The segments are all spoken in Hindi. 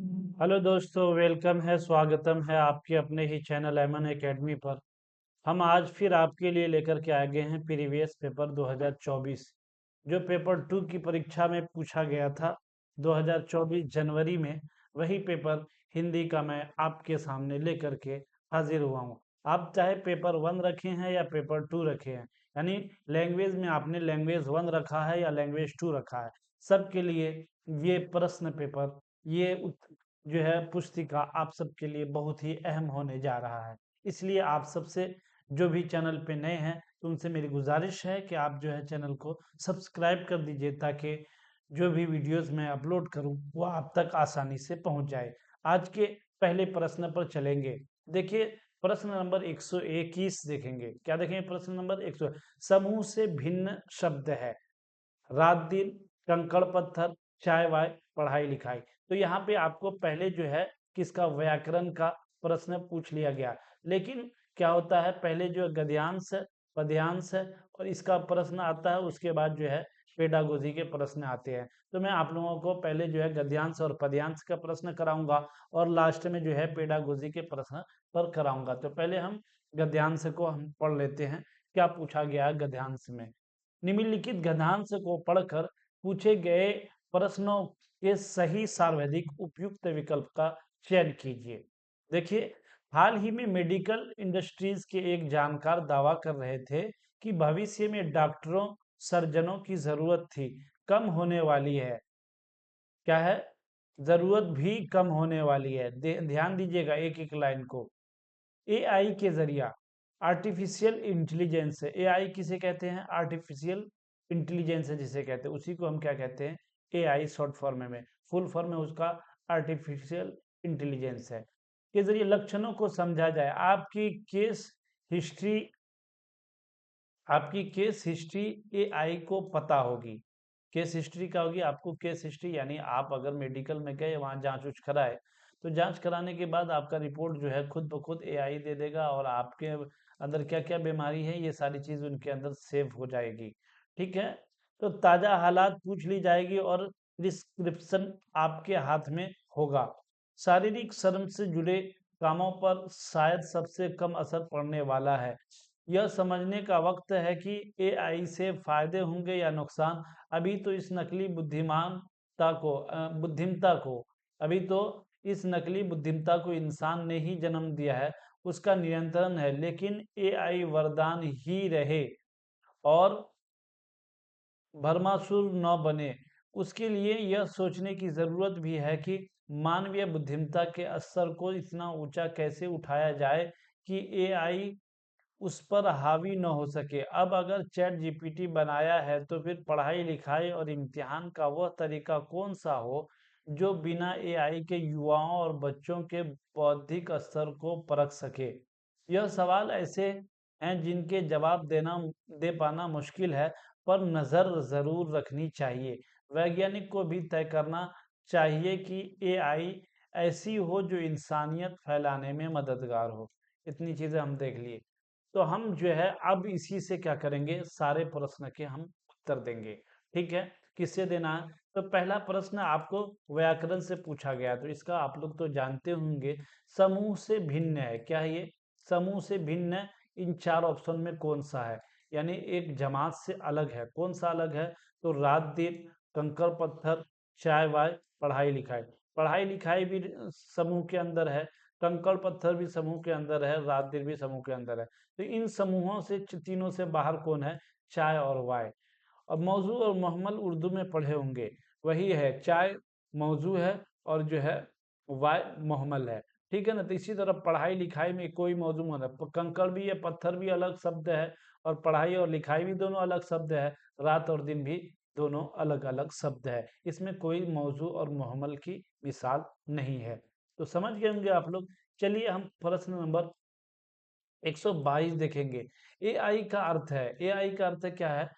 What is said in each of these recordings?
हेलो दोस्तों, वेलकम है, स्वागतम है आपके अपने ही चैनल एमन एकेडमी पर। हम आज फिर आपके लिए लेकर के आ गए हैं प्रीवियस पेपर 2024, जो पेपर 2 की परीक्षा में पूछा गया था 2024 जनवरी में। वही पेपर हिंदी का मैं आपके सामने लेकर के हाजिर हुआ हूँ। आप चाहे पेपर 1 रखे हैं या पेपर 2 रखे हैं, यानी लैंग्वेज में आपने लैंग्वेज 1 रखा है या लैंग्वेज 2 रखा है, सबके लिए ये प्रश्न पेपर, ये जो है पुस्तिका आप सबके लिए बहुत ही अहम होने जा रहा है। इसलिए आप सबसे, जो भी चैनल पे नए हैं, तो उनसे मेरी गुजारिश है कि आप जो है चैनल को सब्सक्राइब कर दीजिए, ताकि जो भी वीडियोस मैं अपलोड करूं वो आप तक आसानी से पहुंच जाए। आज के पहले प्रश्न पर चलेंगे। देखिए, प्रश्न नंबर 121 देखेंगे। क्या देखेंगे? प्रश्न नंबर 100। समूह से भिन्न शब्द है, रात दिन, कंकड़ पत्थर, चाय वाय, पढ़ाई लिखाई। तो यहाँ पे आपको पहले जो है किसका व्याकरण का प्रश्न पूछ लिया गया, लेकिन क्या होता है, पहले जो है गद्यांश है, पद्यांश है, और इसका प्रश्न आता है, उसके बाद जो है पेडागोजी के प्रश्न आते हैं। तो मैं आप लोगों को पहले जो है गद्यांश और पद्यांश का प्रश्न कराऊंगा, और लास्ट में जो है पेडागोजी के प्रश्न पर कराऊंगा। तो पहले हम गद्यांश को हम पढ़ लेते हैं, क्या पूछा गया है गद्यांश में। निम्नलिखित गद्यांश को पढ़कर पूछे गए प्रश्नों के सही सर्वाधिक उपयुक्त विकल्प का चयन कीजिए। देखिए, हाल ही में मेडिकल इंडस्ट्रीज के एक जानकार दावा कर रहे थे कि भविष्य में डॉक्टरों, सर्जनों की जरूरत थी कम होने वाली है। क्या है? जरूरत भी कम होने वाली है। ध्यान दीजिएगा एक एक लाइन को। एआई के जरिया, आर्टिफिशियल इंटेलिजेंस है। एआई किसे कहते हैं? आर्टिफिशियल इंटेलिजेंस है जिसे कहते हैं, उसी को हम क्या कहते हैं? एआई शॉर्ट फॉर्म में। फुल फॉर्म में उसका आर्टिफिशियल इंटेलिजेंस है। के जरिए लक्षणों को समझा जाए। हिस्ट्री आपकी केस हिस्ट्री एआई को पता होगी। केस हिस्ट्री क्या होगी? आपको केस हिस्ट्री, यानी आप अगर मेडिकल में गए, वहाँ जांच उच कराए, तो जांच कराने के बाद आपका रिपोर्ट जो है खुद ब खुद एआई दे देगा, और आपके अंदर क्या क्या बीमारी है ये सारी चीज उनके अंदर सेव हो जाएगी। ठीक है? तो ताजा हालात पूछ ली जाएगी, और प्रिस्क्रिप्शन आपके हाथ में होगा। शारीरिक श्रम से जुड़े कामों पर शायद सबसे कम असर पड़ने वाला है। यह समझने का वक्त है कि एआई से फायदे होंगे या नुकसान। अभी तो इस नकली बुद्धिमत्ता को अभी तो इस नकली बुद्धिमत्ता को इंसान ने ही जन्म दिया है, उसका नियंत्रण है, लेकिन एआई वरदान ही रहे और भरमासुर न बने, उसके लिए यह सोचने की जरूरत भी है कि मानवीय बुद्धिमत्ता के स्तर को इतना ऊंचा कैसे उठाया जाए कि एआई उस पर हावी न हो सके। अब अगर चैट जीपीटी बनाया है, तो फिर पढ़ाई लिखाई और इम्तिहान का वह तरीका कौन सा हो जो बिना एआई के युवाओं और बच्चों के बौद्धिक स्तर को परख सके। यह सवाल ऐसे हैं जिनके जवाब दे पाना मुश्किल है, पर नजर जरूर रखनी चाहिए। वैज्ञानिक को भी तय करना चाहिए कि एआई ऐसी हो जो इंसानियत फैलाने में मददगार हो। इतनी चीजें हम देख लिए। तो हम जो है अब इसी से क्या करेंगे, सारे प्रश्न के हम उत्तर देंगे। ठीक है? किससे देना है? तो पहला प्रश्न आपको व्याकरण से पूछा गया, तो इसका आप लोग तो जानते होंगे। समूह से भिन्न है, क्या है ये? समूह से भिन्न इन चार ऑप्शन में कौन सा है? यानी एक जमात से अलग है, कौन सा अलग है? तो रात दिन, कंकड़ पत्थर, चाय वाय, पढ़ाई लिखाई। पढ़ाई लिखाई भी समूह के अंदर है, कंकड़ पत्थर भी समूह के अंदर है, रात दिन भी समूह के अंदर है। तो इन समूहों से, तीनों से बाहर कौन है? चाय और वाय। अब मौजू और मुहम्मल उर्दू में पढ़े होंगे, वही है। चाय मौजू है, और जो है वाय मुहम्मल है। ठीक है ना? तो इसी तरह पढ़ाई लिखाई में कोई मौजू नहीं है। कंकड़ भी है, पत्थर भी अलग शब्द है, और पढ़ाई और लिखाई भी दोनों अलग शब्द है। रात और दिन भी दोनों अलग अलग शब्द है। इसमें कोई मौजू और मुहम्मल की मिसाल नहीं है। तो समझ गए होंगे आप लोग। चलिए हम प्रश्न नंबर 122 देखेंगे। एआई का अर्थ है, एआई का अर्थ क्या है?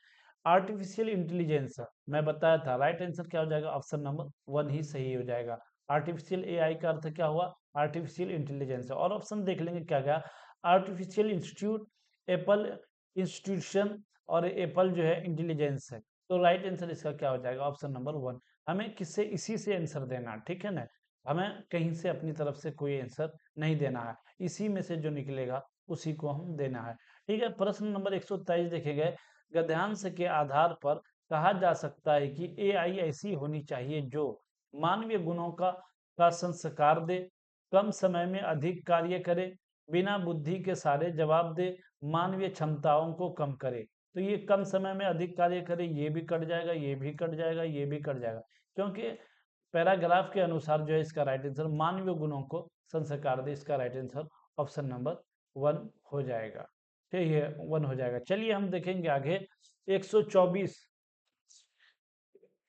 Artificial intelligence. मैं बताया था, राइट आंसर क्या हो जाएगा? ऑप्शन नंबर 1 ही सही हो जाएगा। आर्टिफिशियल एआई का अर्थ क्या हुआ? Artificial intelligence. और ऑप्शन देख लेंगे क्या क्या। आर्टिफिशियल इंस्टीट्यूट, एप्पल इंस्टीट्यूशन, और एप्पल जो है इंटेलिजेंस है। तो राइट आंसर इसका क्या हो जाएगा? Option number 1। हमें किससे, इसी से आंसर देना, ठीक है ना? हमें कहीं से अपनी तरफ से कोई आंसर नहीं देना है, इसी में से जो निकलेगा उसी को हम देना है। ठीक है, प्रश्न नंबर 123 देखेंगे। गद्यांश के आधार पर कहा जा सकता है कि एआई ऐसी होनी चाहिए जो मानवीय गुणों का संस्कार दे, कम समय में अधिक कार्य करे, बिना बुद्धि के सारे जवाब दे, मानवीय क्षमताओं को कम करे। तो ये कम समय में अधिक कार्य करे, ये भी कट जाएगा, ये भी कट जाएगा, ये भी कट जाएगा, क्योंकि पैराग्राफ के अनुसार जो है इसका राइट आंसर मानवीय गुणों को संस्कार दे, इसका राइट आंसर ऑप्शन नंबर 1 हो जाएगा। ठीक है, 1 हो जाएगा। चलिए हम देखेंगे आगे 124।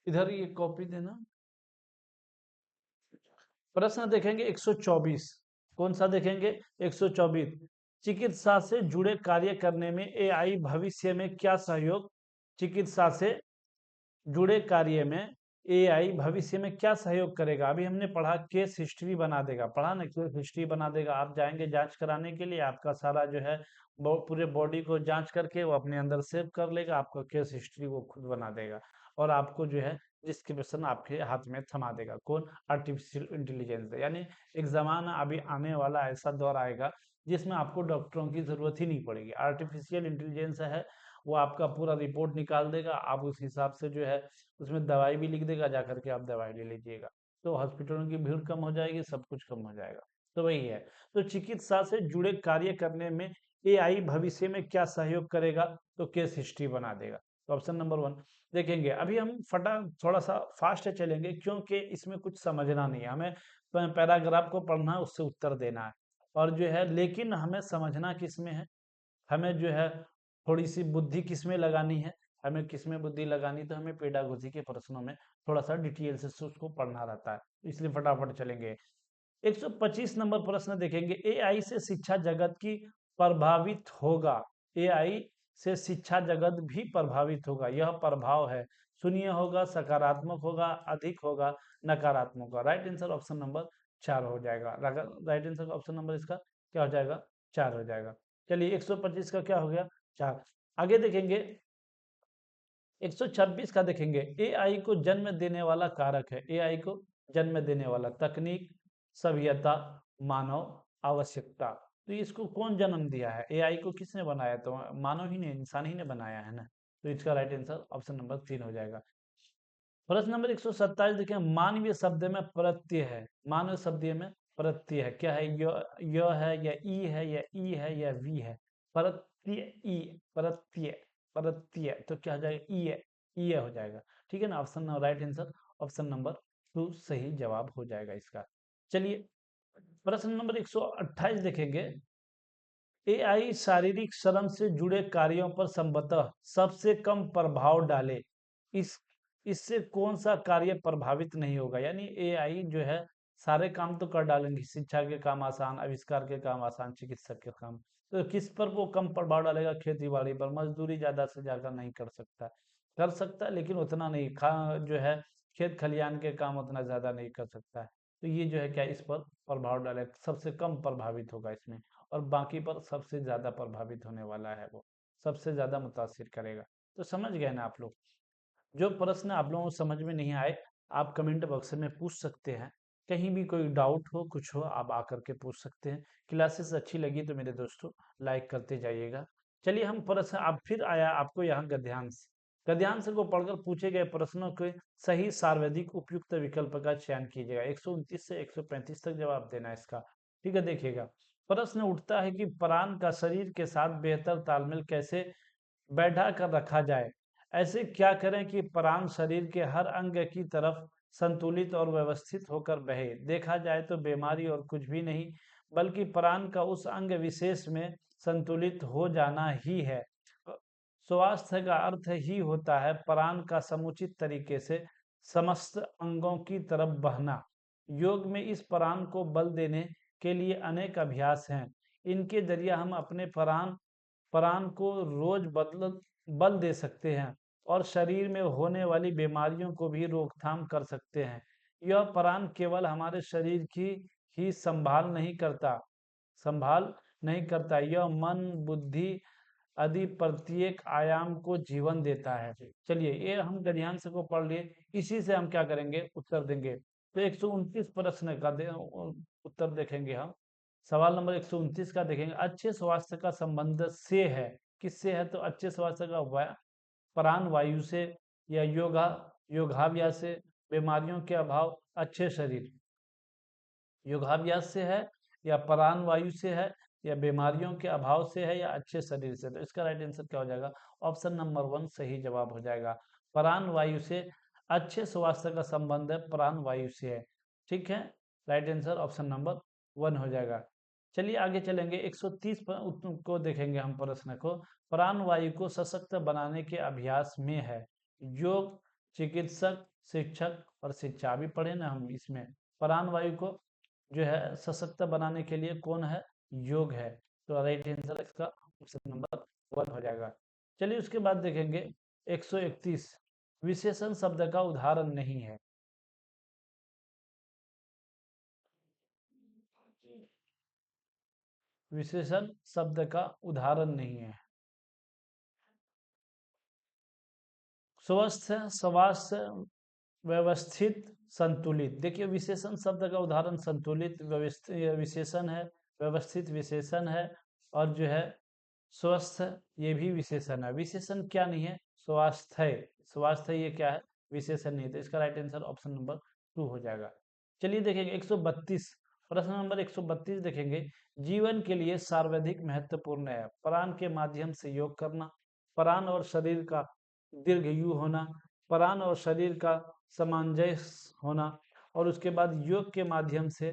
इधर ये कॉपी देना। प्रश्न देखेंगे 124। कौन सा देखेंगे? 124। चिकित्सा से जुड़े कार्य करने में एआई भविष्य में क्या सहयोग चिकित्सा से जुड़े कार्य में एआई भविष्य में क्या सहयोग करेगा? अभी हमने पढ़ा केस हिस्ट्री बना देगा, पढ़ा ना, केस हिस्ट्री बना देगा। आप जाएंगे जांच कराने के लिए, आपका सारा जो है पूरे बॉडी को जांच करके वो अपने अंदर सेव कर लेगा, आपका केस हिस्ट्री वो खुद बना देगा, और आपको जो है जिसके प्रश्न आपके हाथ में थमा देगा। कौन? Artificial intelligence. यानी एक जमाना अभी आने वाला, ऐसा दौर आएगा जिसमें आपको डॉक्टरों की जरूरत ही नहीं पड़ेगी। आर्टिफिशियल इंटेलिजेंस है, वो आपका पूरा रिपोर्ट निकाल देगा, आप उस हिसाब से जो है उसमें दवाई भी लिख देगा, जा करके आप दवाई ले लीजिएगा। तो हॉस्पिटलों की भीड़ कम हो जाएगी, सब कुछ कम हो जाएगा। तो वही है। तो चिकित्सा से जुड़े कार्य करने में एआई भविष्य में क्या सहयोग करेगा? तो केस हिस्ट्री बना देगा। तो ऑप्शन नंबर 1 देखेंगे। अभी हम थोड़ा सा फास्ट चलेंगे, क्योंकि इसमें कुछ समझना नहीं है हमें, पैराग्राफ को पढ़ना है, उससे उत्तर देना है, और जो है लेकिन हमें समझना किसमें है, हमें जो है थोड़ी सी बुद्धि किसमें लगानी है, हमें किसमें बुद्धि लगानी, तो हमें पेडागोजी के प्रश्नों में थोड़ा सा डिटेल से उसको पढ़ना रहता है, इसलिए फटाफट चलेंगे। 125 नंबर प्रश्न देखेंगे। एआई से शिक्षा जगत की प्रभावित होगा। एआई से शिक्षा जगत भी प्रभावित होगा, यह प्रभाव है शून्य होगा, सकारात्मक होगा, अधिक होगा, नकारात्मक होगा। राइट आंसर ऑप्शन नंबर 4 हो जाएगा। राइट आंसर ऑप्शन नंबर इसका क्या हो जाएगा? 4 हो जाएगा। चलिए 125 का क्या हो गया? 4। आगे देखेंगे 126 का देखेंगे। एआई को जन्म देने वाला कारक है। एआई को जन्म देने वाला तकनीक, सभ्यता, मानव आवश्यकता। तो इसको कौन जन्म दिया है? एआई को किसने बनाया? तो मानव ही ने, इंसान ही ने बनाया है ना। तो इसका राइट आंसर ऑप्शन नंबर 3 हो जाएगा। प्रश्न नंबर 127 देखिए। मानवीय शब्द में प्रत्यय है। मानव शब्द में प्रत्यय है, क्या है? य है, या ई है, या ई है, या वी है? प्रत्यय, ई, प्रत्यय, प्रत्यय। तो क्या हो जाएगा? ई है, ई हो जाएगा। ठीक है ना, option right answer option number 2 सही जवाब हो जाएगा इसका। चलिए प्रश्न नंबर 128 देखेंगे। एआई शारीरिक श्रम से जुड़े कार्यों पर संभवतः सबसे कम प्रभाव डाले, इस इससे कौन सा कार्य प्रभावित नहीं होगा? यानी एआई जो है सारे काम तो कर डालेंगे, शिक्षा के काम आसान, आविष्कार के काम आसान, चिकित्सक के काम, तो किस पर वो कम प्रभाव डालेगा? खेती बाड़ी पर। मजदूरी ज्यादा से ज्यादा नहीं कर सकता, कर सकता है लेकिन उतना नहीं, जो है खेत खलियान के काम उतना ज्यादा नहीं कर सकता है। तो ये जो है क्या इस पर प्रभाव डालेगा, सबसे कम प्रभावित होगा इसमें, और बाकी पर सबसे ज्यादा प्रभावित होने वाला है, वो सबसे ज्यादा मुतासिर करेगा। तो समझ गए ना आप लोग? जो प्रश्न आप लोगों को समझ में नहीं आए, आप कमेंट बॉक्स में पूछ सकते हैं। कहीं भी कोई डाउट हो, कुछ हो, आप आकर के पूछ सकते हैं। क्लासेस अच्छी लगी तो मेरे दोस्तों लाइक करते जाइएगा। चलिए हम प्रश्न, अब फिर आया आपको यहाँ गद्यांश। गद्यांश को पढ़कर पूछे गए प्रश्नों के सही सर्वाधिक उपयुक्त विकल्प का चयन कीजिएगा। 129 से 135 तक जवाब देना है इसका। ठीक है, देखिएगा। प्रश्न उठता है कि प्राण का शरीर के साथ बेहतर तालमेल कैसे बैठा कर रखा जाए? ऐसे क्या करें कि प्राण शरीर के हर अंग की तरफ संतुलित और व्यवस्थित होकर बहे? देखा जाए तो बीमारी और कुछ भी नहीं, बल्कि प्राण का उस अंग विशेष में संतुलित हो जाना ही है। स्वास्थ्य का अर्थ ही होता है प्राण का समुचित तरीके से समस्त अंगों की तरफ बहना। योग में इस प्राण को बल देने के लिए अनेक अभ्यास हैं। इनके जरिए हम अपने प्राण प्राण को रोज बल दे सकते हैं, और शरीर में होने वाली बीमारियों को भी रोकथाम कर सकते हैं। यह प्राण केवल हमारे शरीर की ही संभाल नहीं करता, यह मन, बुद्धि आदि प्रत्येक आयाम को जीवन देता है। चलिए ये हम गद्यांश को पढ़ लिए, इसी से हम क्या करेंगे? उत्तर देंगे। तो 129 प्रश्न का उत्तर देखेंगे हम। सवाल नंबर 129 का देखेंगे, अच्छे स्वास्थ्य का संबंध से है, किससे है? तो अच्छे स्वास्थ्य का प्राण वायु से, या योगाभ्यास से, बीमारियों के अभाव, अच्छे शरीर। योगाभ्यास से है, या प्राण वायु से है, या बीमारियों के अभाव से है, या अच्छे शरीर से। तो इसका राइट आंसर क्या हो जाएगा? ऑप्शन नंबर 1 सही जवाब हो जाएगा। प्राण वायु से अच्छे स्वास्थ्य का संबंध है, प्राण वायु से है। ठीक है, राइट आंसर ऑप्शन नंबर 1 हो जाएगा। चलिए आगे चलेंगे, 130 को देखेंगे हम प्रश्न को। प्राण वायु को सशक्त बनाने के अभ्यास में है योग, चिकित्सक, शिक्षक और शिक्षा। भी पढ़े ना हम इसमें। प्राण वायु को जो है सशक्त बनाने के लिए कौन है? योग है। तो राइट आंसर इसका ऑप्शन नंबर 1 हो जाएगा। चलिए उसके बाद देखेंगे 131, विशेषण शब्द का उदाहरण नहीं है। विशेषण शब्द का उदाहरण नहीं है। स्वस्थ, स्वास्थ्य, व्यवस्थित, संतुलित। देखिए विशेषण शब्द का उदाहरण संतुलित विशेषण है, व्यवस्थित विशेषण है, और जो है स्वस्थ ये भी विशेषण है। विशेषण क्या नहीं है? स्वास्थ्य। स्वास्थ्य ये क्या है? विशेषण नहीं। तो इसका राइट आंसर ऑप्शन नंबर 2 हो जाएगा। चलिए देखेंगे 132, प्रश्न नंबर 132 देखेंगे, जीवन के लिए सर्वाधिक महत्वपूर्ण है प्राण के माध्यम से योग करना, प्राण और शरीर का दीर्घायु होना, प्राण और शरीर का सामंजस्य होना, और उसके बाद योग के माध्यम से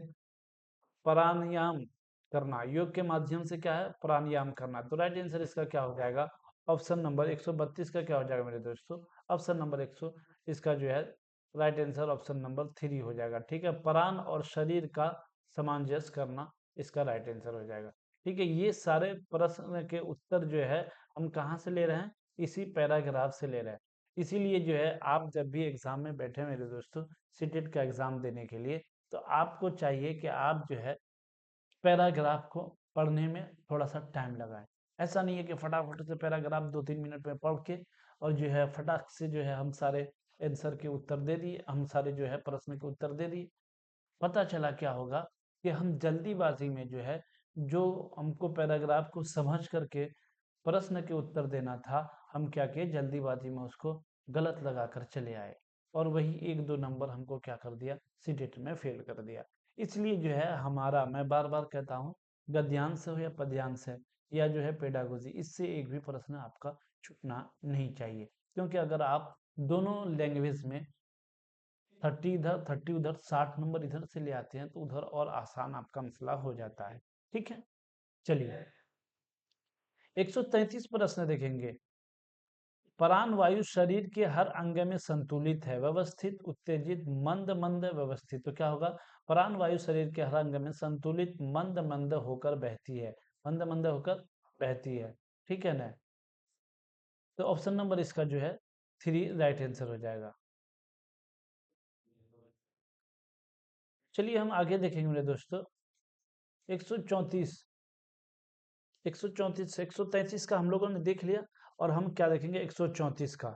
प्राणायाम करना। योग के माध्यम से क्या है? प्राणायाम करना। तो राइट आंसर इसका क्या हो जाएगा? ऑप्शन नंबर 132 का क्या हो जाएगा मेरे दोस्तों? ऑप्शन नंबर 100 इसका जो है राइट आंसर ऑप्शन नंबर 3 हो जाएगा। ठीक है, प्राण और शरीर का सामंजस्य करना इसका राइट आंसर हो जाएगा। ठीक है, ये सारे प्रश्न के उत्तर जो है हम कहाँ से ले रहे हैं? इसी पैराग्राफ से ले रहे हैं। इसीलिए जो है आप जब भी एग्जाम में बैठे मेरे दोस्तों, सीटेट का एग्जाम देने के लिए, तो आपको चाहिए कि आप जो है पैराग्राफ को पढ़ने में थोड़ा सा टाइम लगाएं। ऐसा नहीं है कि फटाफट से पैराग्राफ 2-3 मिनट में पढ़ के और जो है फटाक से जो है हम सारे आंसर के उत्तर दे दिए, हम सारे जो है प्रश्न के उत्तर दे दिए। पता चला क्या होगा कि हम जल्दीबाजी में जो है, जो हमको पैराग्राफ को समझ करके प्रश्न के उत्तर देना था, हम क्या किए? जल्दीबाजी में उसको गलत लगा कर चले आए, और वही 1-2 नंबर हमको क्या कर दिया? सीटेट में फेल कर दिया। इसलिए जो है हमारा, मैं बार बार कहता हूँ, गद्यांश हो या पद्यांश है, या जो है पेडागोजी, इससे एक भी प्रश्न आपका छूटना नहीं चाहिए। क्योंकि अगर आप दोनों लैंग्वेज में 30 इधर 30 उधर, 60 नंबर इधर से ले आते हैं, तो उधर और आसान आपका मसला हो जाता है। ठीक है, चलिए 133 प्रश्न देखेंगे, प्राण वायु शरीर के हर अंग में संतुलित है, व्यवस्थित, उत्तेजित, मंद मंद, व्यवस्थित। तो क्या होगा? प्राण वायु शरीर के हर अंग में संतुलित, मंद मंद होकर बहती है, मंद मंद होकर बहती है। ठीक है ना? तो ऑप्शन नंबर इसका जो है 3 राइट आंसर हो जाएगा। चलिए हम आगे देखेंगे मेरे दोस्तों, 134, 134 से 133 का हम लोगों ने देख लिया, और हम क्या देखेंगे? 134 का।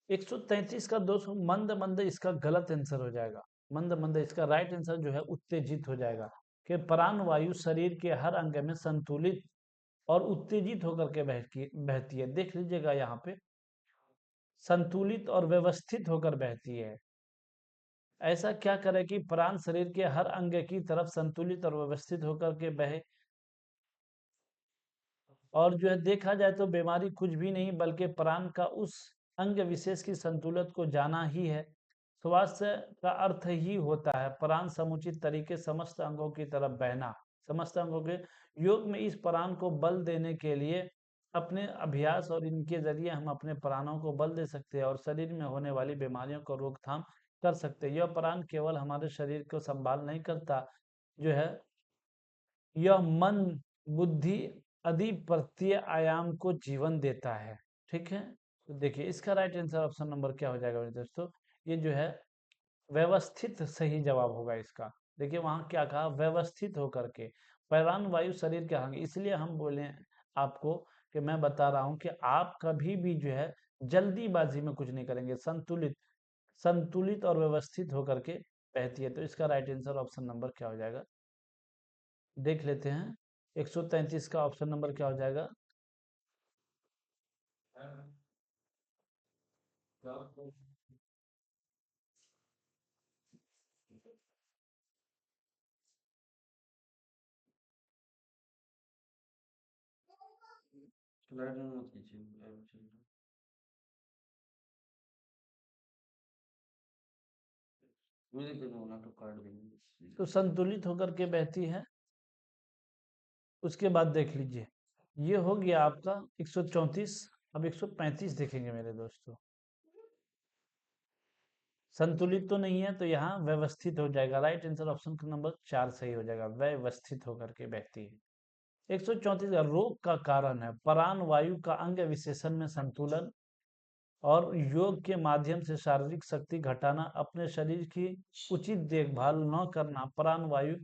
133 का दोस्तों मंद मंद इसका गलत आंसर हो जाएगा। मंद मंद इसका राइट आंसर जो है उत्तेजित हो जाएगा, कि प्राण वायु शरीर के हर अंग में संतुलित और उत्तेजित होकर के बहती है। देख लीजिएगा यहाँ पे, संतुलित और व्यवस्थित होकर बहती है। ऐसा क्या करे कि प्राण शरीर के हर अंग की तरफ संतुलित और व्यवस्थित होकर के बहे, और जो है देखा जाए तो बीमारी कुछ भी नहीं बल्कि प्राण का उस अंग विशेष की संतुलित को जाना ही है। स्वास्थ्य का अर्थ ही होता है प्राण समुचित तरीके समस्त अंगों की तरफ बहना, समस्त अंगों के। योग में इस प्राण को बल देने के लिए अपने अभ्यास और इनके जरिए हम अपने प्राणों को बल दे सकते हैं, और शरीर में होने वाली बीमारियों को रोकथाम कर सकते हैं। यह प्राण केवल हमारे शरीर को संभाल नहीं करता, जो है यह मन, बुद्धि आदि प्रत्यय आयाम को जीवन देता है। ठीक है, तो देखिए इसका राइट आंसर ऑप्शन नंबर क्या हो जाएगा मेरे दोस्तों? ये जो है व्यवस्थित सही जवाब होगा इसका। देखिए वहां क्या कहा? व्यवस्थित होकर के। प्राण वायु शरीर के अंग, इसलिए हम बोले आपको कि मैं बता रहा हूं कि आप कभी भी जो है जल्दीबाजी में कुछ नहीं करेंगे, संतुलित, संतुलित और व्यवस्थित होकर के बहती है। तो इसका राइट आंसर ऑप्शन नंबर क्या हो जाएगा, देख लेते हैं। 133 का ऑप्शन नंबर क्या हो जाएगा? तो संतुलित होकर के बहती है। उसके बाद देख लीजिए, ये हो गया आपका 134। अब 135 देखेंगे मेरे दोस्तों। संतुलित तो नहीं है, तो यहाँ व्यवस्थित हो जाएगा। राइट आंसर ऑप्शन नंबर 4 सही हो जाएगा, व्यवस्थित होकर के बहती है। 134 का रोग का कारण है प्राण वायु का अंग विशेषण में संतुलन और योग के माध्यम से शारीरिक शक्ति घटाना, अपने शरीर की उचित देखभाल न करना, प्राण वायु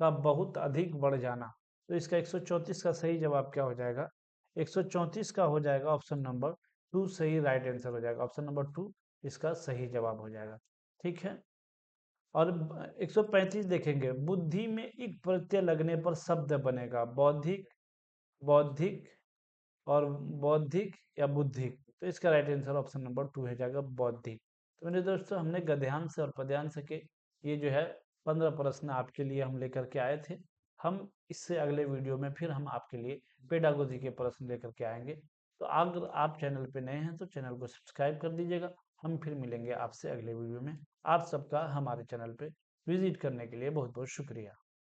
का बहुत अधिक बढ़ जाना। तो इसका 134 का सही जवाब क्या हो जाएगा? 134 का हो जाएगा ऑप्शन नंबर 2 सही राइट आंसर हो जाएगा। ऑप्शन नंबर 2 इसका सही जवाब हो जाएगा। ठीक है। और 135 देखेंगे, बुद्धि में एक प्रत्यय लगने पर शब्द बनेगा, बौद्धिक, बौद्धिक और बौद्धिक या बुद्धिक। तो इसका राइट आंसर ऑप्शन नंबर 2 हो जाएगा, बौद्धिक। तो मेरे दोस्तों, हमने गद्यांश और पद्यांश के ये जो है 15 प्रश्न आपके लिए हम लेकर के आए थे। हम इससे अगले वीडियो में फिर हम आपके लिए पेडागोजी के प्रश्न लेकर के आएंगे। तो अगर आप चैनल पे नए हैं तो चैनल को सब्सक्राइब कर दीजिएगा। हम फिर मिलेंगे आपसे अगले वीडियो में। आप सबका हमारे चैनल पे विजिट करने के लिए बहुत बहुत शुक्रिया।